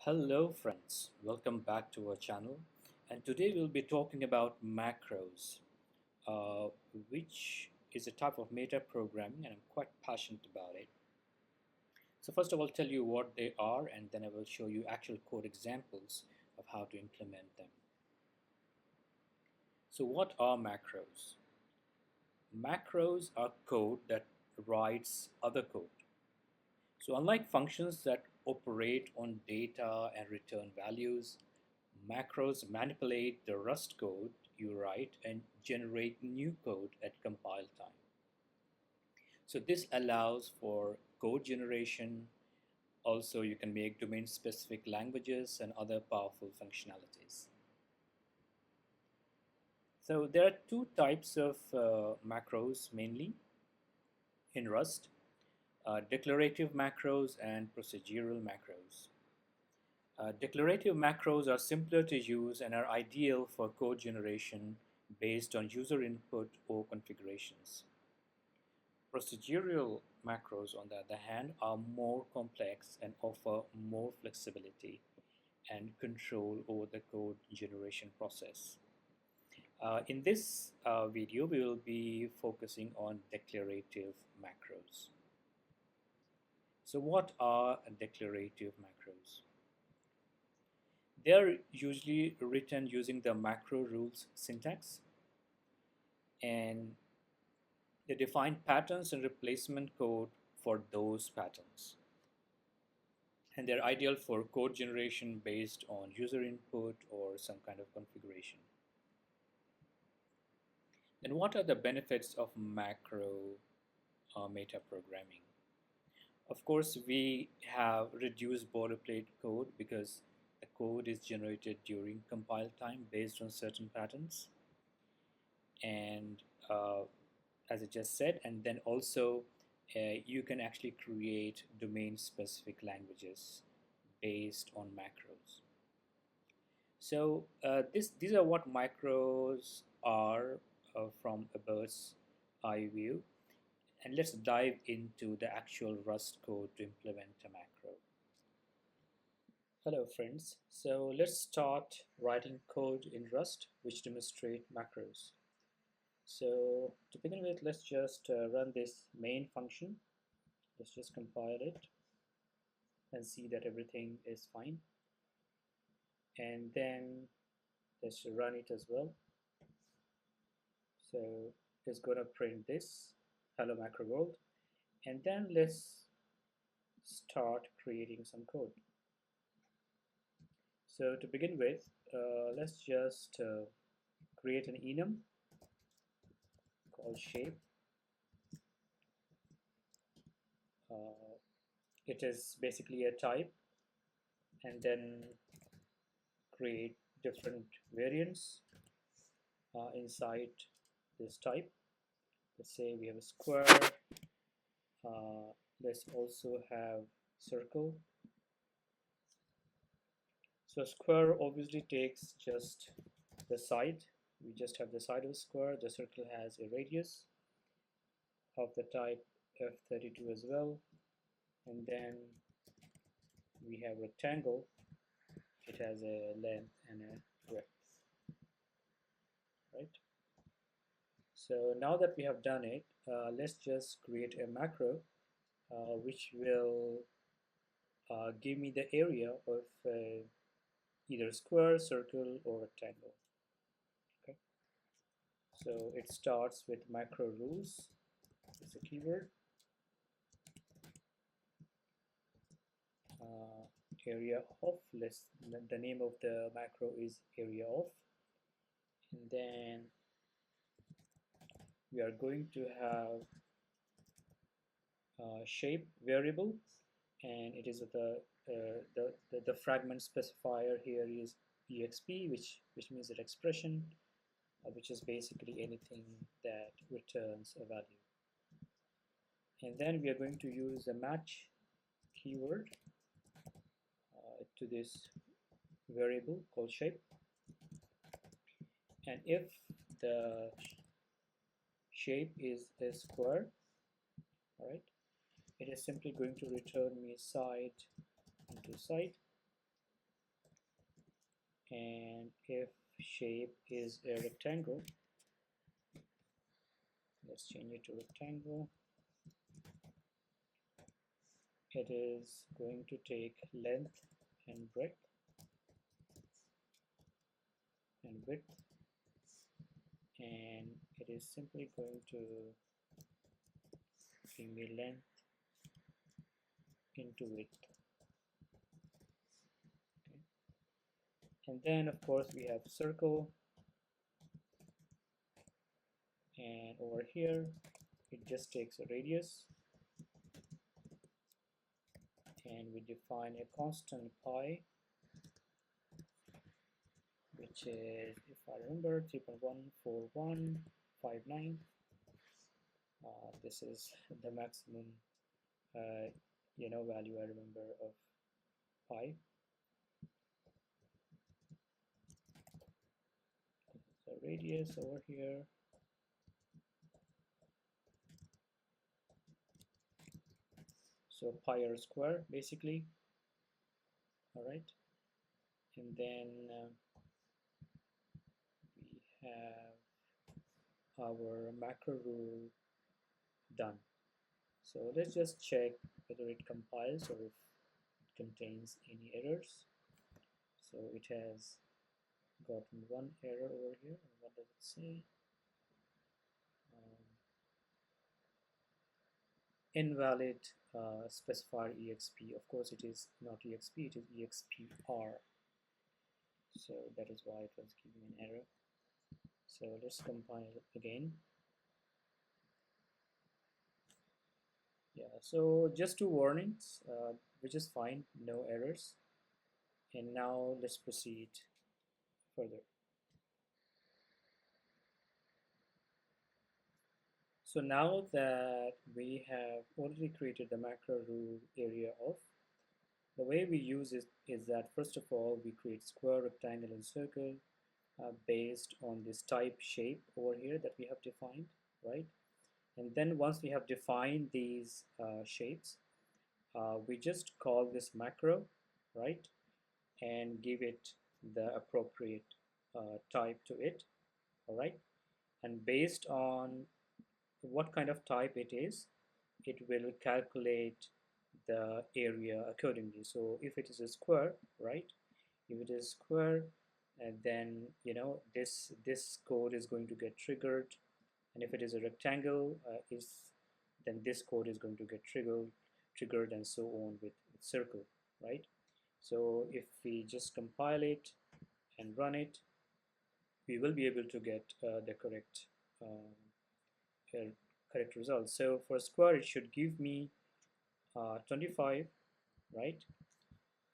Hello friends, welcome back to our channel, and today we'll be talking about macros, uh, which is a type of meta programming, and I'm quite passionate about it. So first of all, tell you what they are, and then I will show you actual code examples of how to implement them. So what are macros? Macros are code that writes other code. So unlike functions that operate on data and return values, macros manipulate the Rust code you write and generate new code at compile time. So this allows for code generation. Also, you can make domain-specific languages and other powerful functionalities. So there are two types of macros mainly in Rust, declarative macros and procedural macros. Declarative macros are simpler to use and are ideal for code generation based on user input or configurations. Procedural macros, on the other hand, are more complex and offer more flexibility and control over the code generation process. In this video, we will be focusing on declarative macros. So what are declarative macros? They are usually written using the macro rules syntax, and they define patterns and replacement code for those patterns. And they're ideal for code generation based on user input or some kind of configuration. Then what are the benefits of macro meta programming? Of course, we have reduced boilerplate code because the code is generated during compile time based on certain patterns. And as I just said, and then also you can actually create domain-specific languages based on macros. So these are what macros are from a bird's eye view. And let's dive into the actual Rust code to implement a macro. Hello friends, so let's start writing code in Rust which demonstrate macros. So to begin with, let's just run this main function. Let's just compile it and see that everything is fine. And then let's run it as well. So it's going to print this hello macro world. And then let's start creating some code. So to begin with, let's just create an enum called shape. Uh, it is basically a type, and then create different variants inside this type. Let's say we have a square. Let's also have circle. So square obviously takes just the side. We just have the side of the square. The circle has a radius of the type F32 as well. And then we have rectangle. It has a length and a width, right? So now that we have done it, let's just create a macro which will give me the area of either square, circle, or rectangle. Okay. So it starts with macro rules. It's a keyword. Area of. The name of the macro is area of, and then we are going to have shape variable, and it is the fragment specifier here is exp, which means that expression, which is basically anything that returns a value. And then we are going to use a match keyword to this variable called shape. And if the shape is a square, all right, it is simply going to return me side into side. and if shape is a rectangle, let's change it to rectangle. It is going to take length and breadth and width, and it is simply going to give me length into width. Okay. And then of course we have circle, and over here it just takes a radius, and we define a constant pi, which is, if I remember, 3.14159. This is the maximum value I remember of pi. So radius over here, so pi r square basically. All right, and then we have our macro rule done. So let's just check whether it compiles or if it contains any errors. So it has gotten one error over here. What does it say? Invalid specifier exp. Of course it is not exp, it is expr. So that is why it was giving an error. So let's compile again. Yeah, so just two warnings, which is fine, no errors. And now let's proceed further. So now that we have already created the macro rule area of, the way we use it is that first of all we create square, rectangle, and circle based on this type shape over here that we have defined, right? And then once we have defined these shapes, we just call this macro, right? And give it the appropriate type to it, all right? And based on what kind of type it is, it will calculate the area accordingly. So if it is a square, right? If it is square, then this code is going to get triggered, and if it is a rectangle, then this code is going to get triggered, and so on with circle, right? So if we just compile it and run it, we will be able to get the correct result. So for square, it should give me 25, right?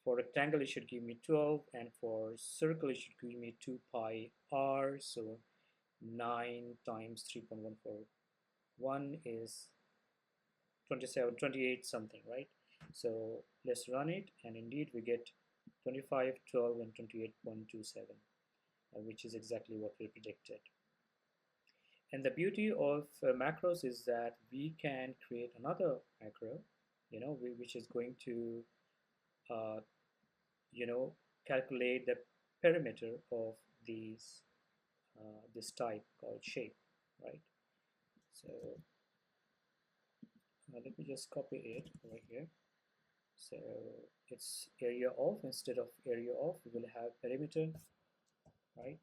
For rectangle, it should give me 12, and for circle, it should give me 2 pi r. So 9 times 3.141 is 27, 28 something, right? So let's run it, and indeed we get 25, 12, and 28.27, which is exactly what we predicted. And the beauty of macros is that we can create another macro, which is going to, uh, calculate the perimeter of this type called shape, right? So let me just copy it over here. So it's area of, instead of area of, we will have perimeter, right?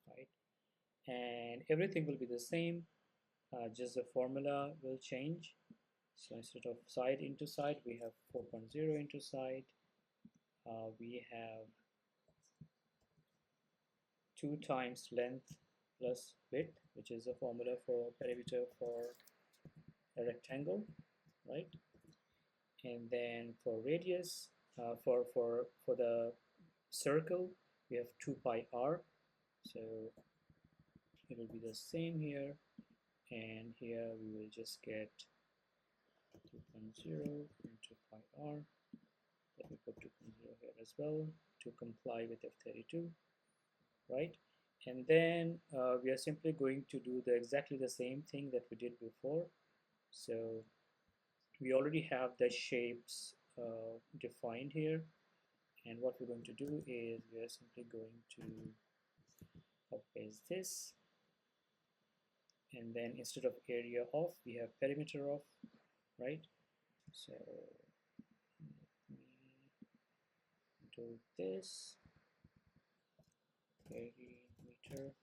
Right, and everything will be the same. Just the formula will change. So instead of side into side, we have 4.0 into side. We have 2 times length plus width, which is a formula for perimeter for a rectangle, right? And then for radius, for the circle, we have 2 pi r. So it will be the same here, and here we will just get 2.0 into pi r. Let me put 2.0 here as well to comply with F32, right? And then we are simply going to do exactly the same thing that we did before. So we already have the shapes defined here, And what we're going to do is we are simply going to copy paste this, and then instead of area of we have perimeter of, right? So let me do this perimeter,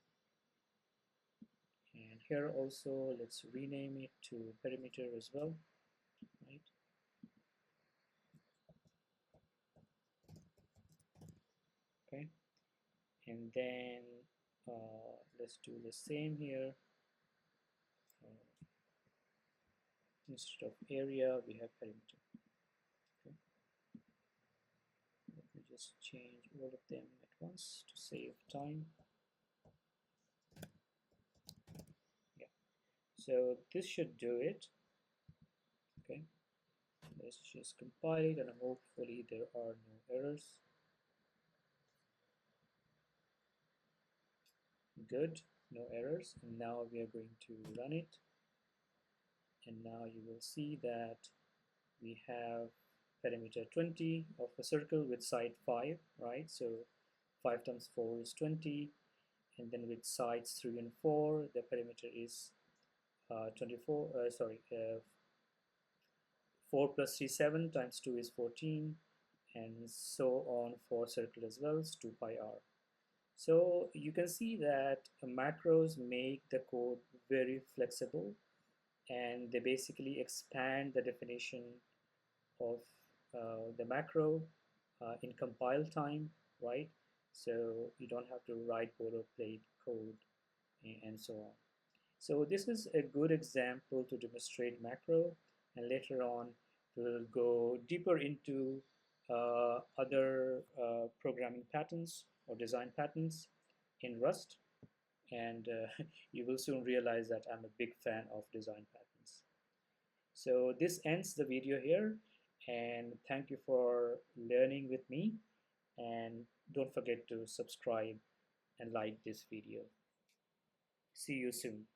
and here also let's rename it to perimeter as well, right? Okay, and then let's do the same here. Instead of area we have perimeter. Okay, let me just change all of them at once to save time. Yeah, so this should do it. Okay, let's just compile it, and hopefully there are no errors. Good, no errors. And now we are going to run it, and now you will see that we have perimeter 20 of a circle with side 5, right? So 5 times 4 is 20, and then with sides 3 and 4 the perimeter is 4 plus 3 7 times 2 is 14, and so on for circle as well, is 2 pi r. So you can see that macros make the code very flexible, and they basically expand the definition of the macro in compile time, right? So you don't have to write boilerplate code and so on. So this is a good example to demonstrate macro, and later on we'll go deeper into other programming patterns or design patterns in Rust, and you will soon realize that I'm a big fan of design patterns. So this ends the video here, and thank you for learning with me, and don't forget to subscribe and like this video. See you soon.